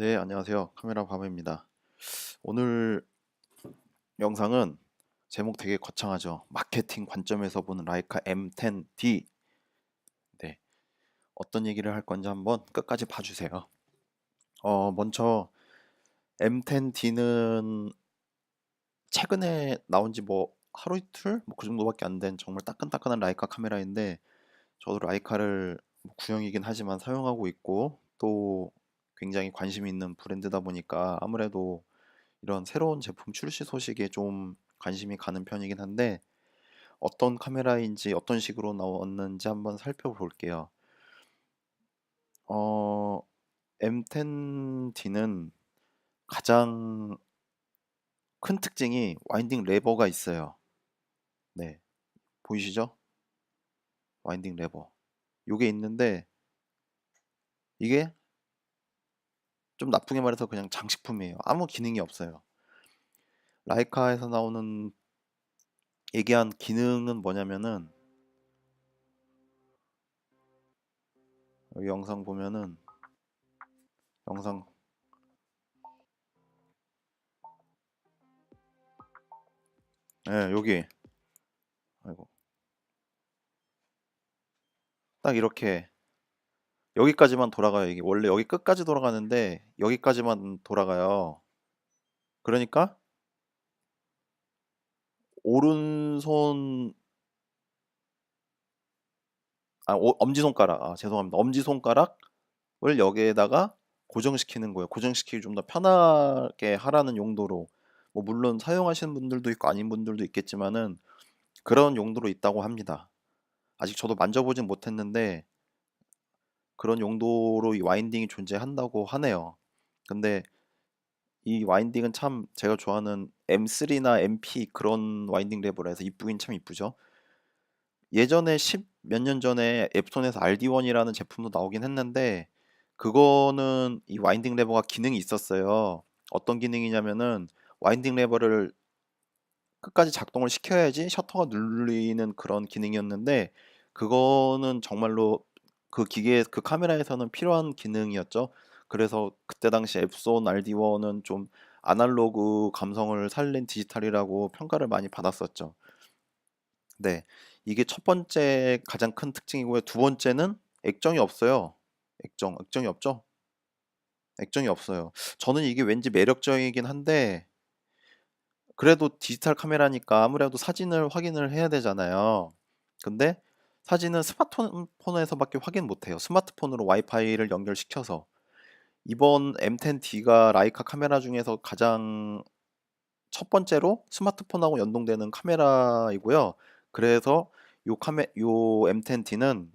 네, 안녕하세요. 카메라 밤입니다. 오늘 영상은 제목 되게 거창하죠. 마케팅 관점에서 보는 라이카 M10D. 네, 어떤 얘기를 할 건지 한번 끝까지 봐주세요. 먼저 M10D는 최근에 나온 지 뭐 하루 이틀? 뭐 그 정도밖에 안 된 정말 따끈따끈한 라이카 카메라인데 저도 라이카를 뭐 구형이긴 하지만 사용하고 있고 또 굉장히 관심 있는 브랜드다 보니까 아무래도 이런 새로운 제품 출시 소식에 좀 관심이 가는 편이긴 한데 어떤 카메라인지 어떤 식으로 나왔는지 한번 살펴볼게요. 어, M10D는 가장 큰 특징이 와인딩 레버가 있어요. 네, 보이시죠? 와인딩 레버. 요게 있는데 이게 좀 나쁘게 말해서 그냥 장식품이에요. 아무 기능이 없어요. 라이카에서 나오는 얘기한 기능은 뭐냐면은 여기 영상 보면은 영상 여기 아이고 딱 이렇게 여기까지만 돌아가요. 이게 원래 여기 끝까지 돌아가는데 여기까지만 돌아가요. 그러니까 오른손 엄지손가락 죄송합니다. 엄지손가락을 여기에다가 고정시키는 거예요. 고정시키기 좀 더 편하게 하라는 용도로 뭐 물론 사용하시는 분들도 있고 아닌 분들도 있겠지만은 그런 용도로 있다고 합니다. 아직 저도 만져보진 못했는데 그런 용도로 이 와인딩이 존재한다고 하네요. 근데 이 와인딩은 참 제가 좋아하는 M3나 MP 그런 와인딩 레버라 해서 이쁘긴 참 이쁘죠. 예전에 10 몇 년 전에 앱손에서 RD1이라는 제품도 나오긴 했는데 그거는 이 와인딩 레버가 기능이 있었어요. 어떤 기능이냐면은 와인딩 레버를 끝까지 작동을 시켜야지 셔터가 눌리는 그런 기능이었는데 그거는 정말로 그 기계 그 카메라에서는 필요한 기능이었죠. 그래서 그때 당시 앱손 RD1은 좀 아날로그 감성을 살린 디지털이라고 평가를 많이 받았었죠. 네, 이게 첫 번째 가장 큰 특징이고요. 두 번째는 액정이 없어요. 액정이 없죠? 액정이 없어요. 저는 이게 왠지 매력적이긴 한데 그래도 디지털 카메라니까 아무래도 사진을 확인을 해야 되잖아요. 근데 사진은 스마트폰에서밖에 확인 못해요. 스마트폰으로 와이파이를 연결시켜서. 이번 M10D가 라이카 카메라 중에서 가장 첫 번째로 스마트폰하고 연동되는 카메라이고요. 그래서 요 M10D는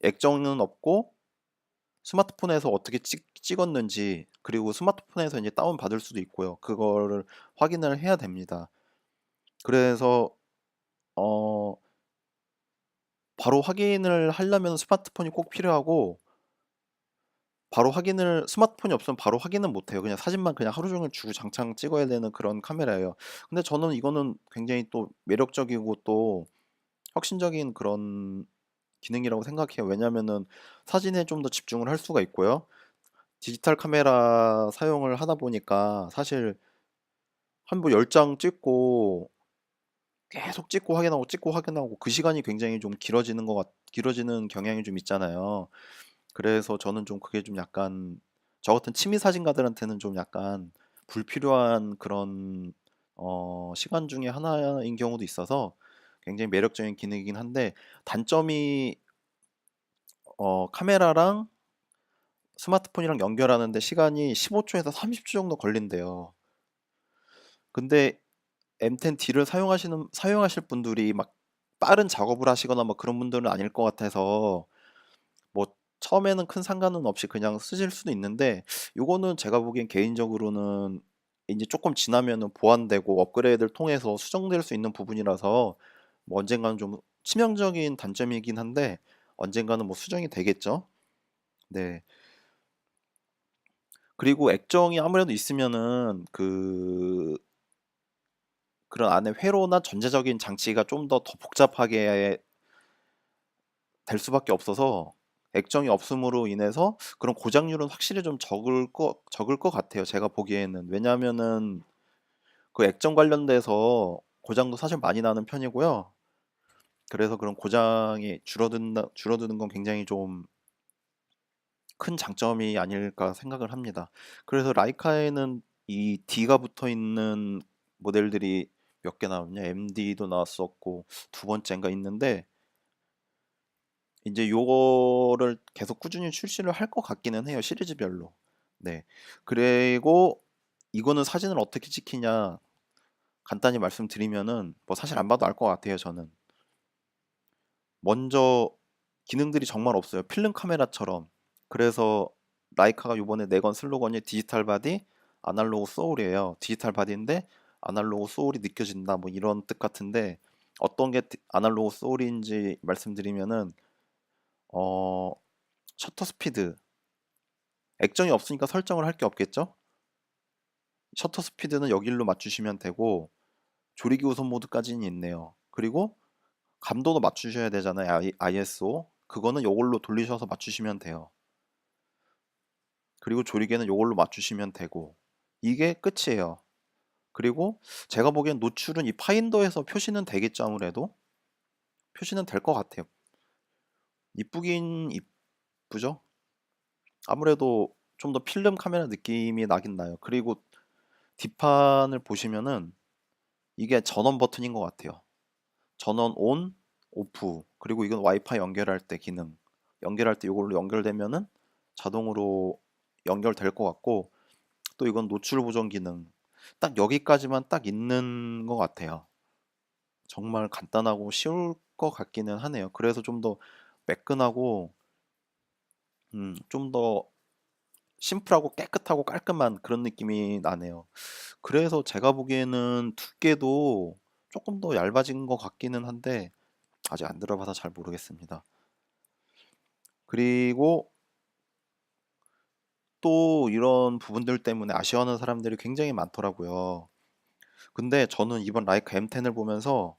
액정은 없고 스마트폰에서 어떻게 찍었는지 그리고 스마트폰에서 이제 다운 받을 수도 있고요. 그거를 확인을 해야 됩니다. 그래서 어, 바로 확인을 하려면 스마트폰이 꼭 필요하고 바로 확인을 스마트폰이 없으면 바로 확인은 못 해요. 그냥 사진만 그냥 하루 종일 주구장창 찍어야 되는 그런 카메라예요. 근데 저는 이거는 굉장히 또 매력적이고 또 혁신적인 그런 기능이라고 생각해요. 왜냐면은 사진에 좀 더 집중을 할 수가 있고요. 디지털 카메라 사용을 하다 보니까 사실 한 뭐 10장 찍고 계속 찍고 확인하고 그 시간이 굉장히 좀 길어지는 경향이 좀 있잖아요. 그래서 저는 좀 그게 좀 약간 저 같은 취미 사진가들한테는 좀 약간 불필요한 그런 시간 중에 하나인 경우도 있어서 굉장히 매력적인 기능이긴 한데 단점이 카메라랑 스마트폰이랑 연결하는데 시간이 15초에서 30초 정도 걸린대요. 근데 M10D를 사용하실 분들이 막 빠른 작업을 하시거나 뭐 그런 분들은 아닐 것 같아서 뭐 처음에는 큰 상관은 없이 그냥 쓰실 수도 있는데 요거는 제가 보기엔 개인적으로는 이제 조금 지나면은 보완되고 업그레이드를 통해서 수정될 수 있는 부분이라서 뭐 언젠가는 좀 치명적인 단점이긴 한데 언젠가는 뭐 수정이 되겠죠. 네. 그리고 액정이 아무래도 있으면은 그런 안에 회로나 전자적인 장치가 좀 더 복잡하게 될 수밖에 없어서 액정이 없음으로 인해서 그런 고장률은 확실히 좀 적을 것 같아요. 제가 보기에는. 왜냐하면은 그 액정 관련돼서 고장도 사실 많이 나는 편이고요. 그래서 그런 고장이 줄어드는 건 굉장히 좀 큰 장점이 아닐까 생각을 합니다. 그래서 라이카에는 이 D가 붙어 있는 모델들이 몇 개 나왔냐? MD도 나왔었고 두 번째인가 있는데 이제 요거를 계속 꾸준히 출시를 할 것 같기는 해요. 시리즈별로. 네. 그리고 이거는 사진을 어떻게 찍히냐? 간단히 말씀드리면은 뭐 사실 안 봐도 알 것 같아요, 저는. 먼저 기능들이 정말 없어요. 필름 카메라처럼. 그래서 라이카가 요번에 내건 슬로건이 디지털 바디, 아날로그 소울이에요. 디지털 바디인데 아날로그 소울이 느껴진다. 뭐 이런 뜻 같은데 어떤 게 아날로그 소울인지 말씀드리면은 어 셔터 스피드, 액정이 없으니까 설정을 할 게 없겠죠? 셔터 스피드는 여기로 맞추시면 되고 조리기 우선 모드까지는 있네요. 그리고 감도도 맞추셔야 되잖아요. ISO. 그거는 요걸로 돌리셔서 맞추시면 돼요. 그리고 조리개는 요걸로 맞추시면 되고 이게 끝이에요. 그리고 제가 보기엔 노출은 이 파인더에서 표시는 되겠죠. 아무래도 표시는 될 것 같아요. 이쁘긴 이쁘죠. 아무래도 좀 더 필름 카메라 느낌이 나긴 나요. 그리고 뒷판을 보시면은 이게 전원 버튼인 것 같아요. 전원 온, 오프. 그리고 이건 와이파이 연결할 때 기능. 연결할 때 이걸로 연결되면은 자동으로 연결될 것 같고 또 이건 노출 보정 기능. 딱 여기까지만 딱 있는 것 같아요. 정말 간단하고 쉬울 것 같기는 하네요. 그래서 좀 더 매끈하고 좀 더 심플하고 깨끗하고 깔끔한 그런 느낌이 나네요. 그래서 제가 보기에는 두께도 조금 더 얇아진 것 같기는 한데 아직 안 들어봐서 잘 모르겠습니다. 그리고 또 이런 부분들 때문에 아쉬워하는 사람들이 굉장히 많더라고요. 근데 저는 이번 라이카 M10을 보면서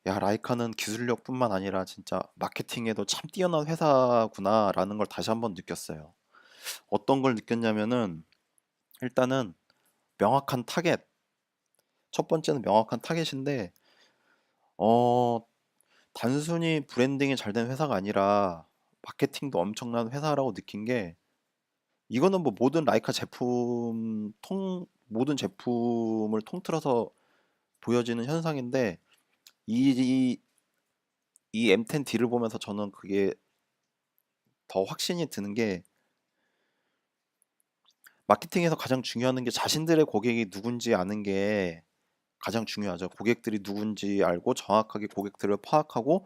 야, 라이카는 기술력뿐만 아니라 진짜 마케팅에도 참 뛰어난 회사구나라는 걸 다시 한번 느꼈어요. 어떤 걸 느꼈냐면은 일단은 명확한 타겟. 첫 번째는 명확한 타겟인데 어, 단순히 브랜딩이 잘 된 회사가 아니라 마케팅도 엄청난 회사라고 느낀 게 이거는 뭐 모든 제품을 통틀어서 보여지는 현상인데 이, 이 M10D를 보면서 저는 그게 더 확신이 드는 게 마케팅에서 가장 중요한 게 자신들의 고객이 누군지 아는 게 가장 중요하죠. 고객들이 누군지 알고 정확하게 고객들을 파악하고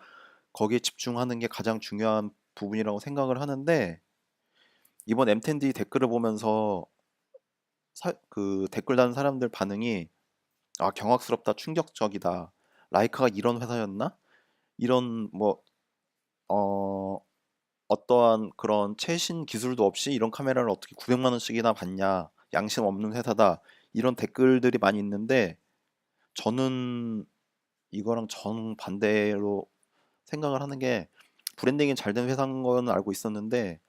거기에 집중하는 게 가장 중요한 부분이라고 생각을 하는데 이번 M10D 댓글을 보면서 그 댓글 다는 사람들 반응이 아, 경악스럽다, 충격적이다. 라이카가 이런 회사였나? 이런 뭐 어, 어떠한 그런 최신 기술도 없이 이런 카메라를 어떻게 900만 원씩이나 받냐? 양심 없는 회사다. 이런 댓글들이 많이 있는데 저는 이거랑 정반대로 생각을 하는 게 브랜딩이 잘 된 회사인 건 알고 있었는데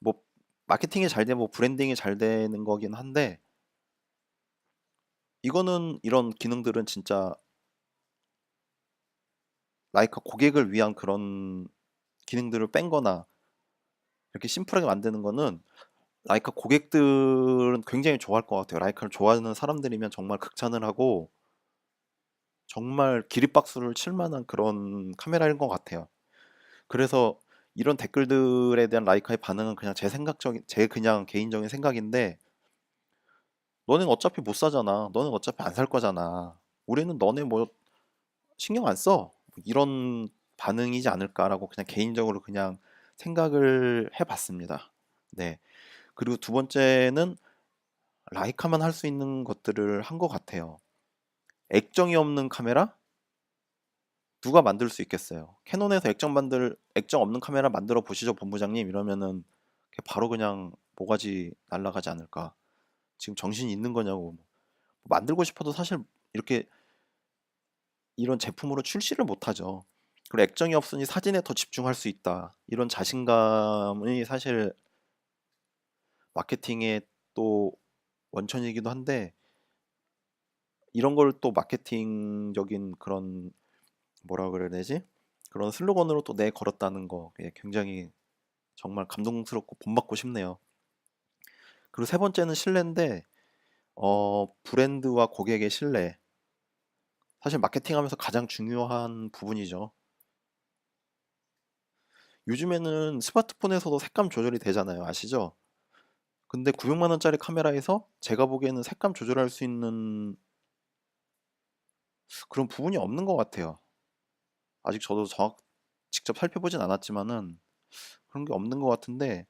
뭐 마케팅이 잘 되면 뭐 브랜딩이 잘 되는 거긴 한데 이거는 이런 기능들은 진짜 라이카 고객을 위한 그런 기능들을 뺀 거나 이렇게 심플하게 만드는 거는 라이카 고객들은 굉장히 좋아할 것 같아요. 라이카를 좋아하는 사람들이면 정말 극찬을 하고 정말 기립박수를 칠 만한 그런 카메라인 것 같아요. 그래서 이런 댓글들에 대한 라이카의 반응은 그냥 제 그냥 개인적인 생각인데 너는 어차피 못 사잖아. 너는 어차피 안 살 거잖아. 우리는 너네 뭐 신경 안 써. 뭐 이런 반응이지 않을까라고 그냥 개인적으로 그냥 생각을 해봤습니다. 네. 그리고 두 번째는 라이카만 할 수 있는 것들을 한 것 같아요. 액정이 없는 카메라? 누가 만들 수 있겠어요? 캐논에서 액정 없는 카메라 만들어 보시죠, 본부장님. 이러면은 바로 그냥 모가지 날아가지 않을까. 지금 정신이 있는 거냐고. 만들고 싶어도 사실 이렇게 이런 제품으로 출시를 못 하죠. 그리고 액정이 없으니 사진에 더 집중할 수 있다. 이런 자신감이 사실 마케팅의 또 원천이기도 한데, 이런 걸 또 마케팅적인 그런, 뭐라 그래야 되지? 그런 슬로건으로 또 내걸었다는 거, 굉장히 정말 감동스럽고 본받고 싶네요. 그리고 세 번째는 신뢰인데, 브랜드와 고객의 신뢰. 사실 마케팅하면서 가장 중요한 부분이죠. 요즘에는 스마트폰에서도 색감 조절이 되잖아요. 아시죠? 근데 900만 원짜리 카메라에서 제가 보기에는 색감 조절할 수 있는 그런 부분이 없는 것 같아요. 아직 저도 직접 살펴보진 않았지만은 그런 게 없는 것 같은데,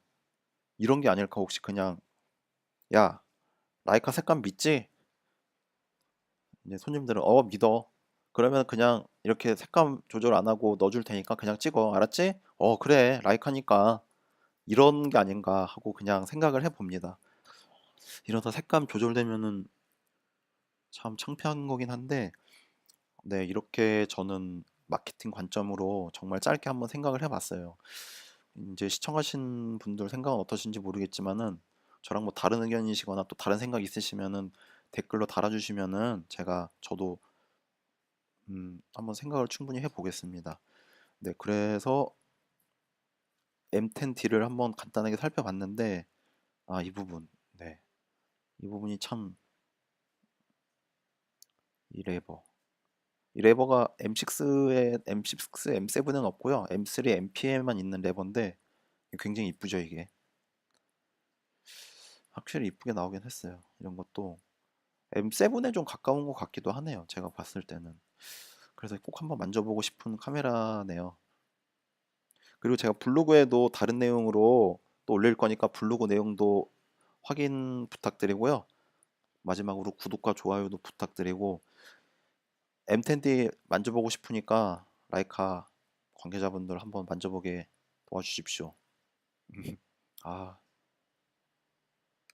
이런 게 아닐까. 혹시 그냥, 야, 라이카 색감 믿지? 이제 손님들은 믿어. 그러면 그냥 이렇게 색감 조절 안 하고 넣어줄 테니까 그냥 찍어. 알았지? 그래. 라이카니까. 이런 게 아닌가 하고 그냥 생각을 해봅니다. 이러다 색감 조절되면은 참 창피한 거긴 한데, 네, 이렇게 저는 마케팅 관점으로 정말 짧게 한번 생각을 해봤어요. 이제 시청하신 분들 생각은 어떠신지 모르겠지만은, 저랑 뭐 다른 의견이시거나 또 다른 생각 있으시면은 댓글로 달아주시면은 저도 한번 생각을 충분히 해보겠습니다. 네, 그래서 M10D를 한번 간단하게 살펴봤는데, 이 부분, 네, 이 부분이 참, 이 레버. 이 레버가 M6, M7은 없고요. M3, MP에만 있는 레버인데 굉장히 이쁘죠, 이게. 확실히 이쁘게 나오긴 했어요. 이런 것도 M7에 좀 가까운 것 같기도 하네요. 제가 봤을 때는. 그래서 꼭 한번 만져보고 싶은 카메라네요. 그리고 제가 블로그에도 다른 내용으로 또 올릴 거니까 블로그 내용도 확인 부탁드리고요. 마지막으로 구독과 좋아요도 부탁드리고, M10D 만져보고 싶으니까 라이카 관계자분들 한번 만져보게 도와주십시오. 아,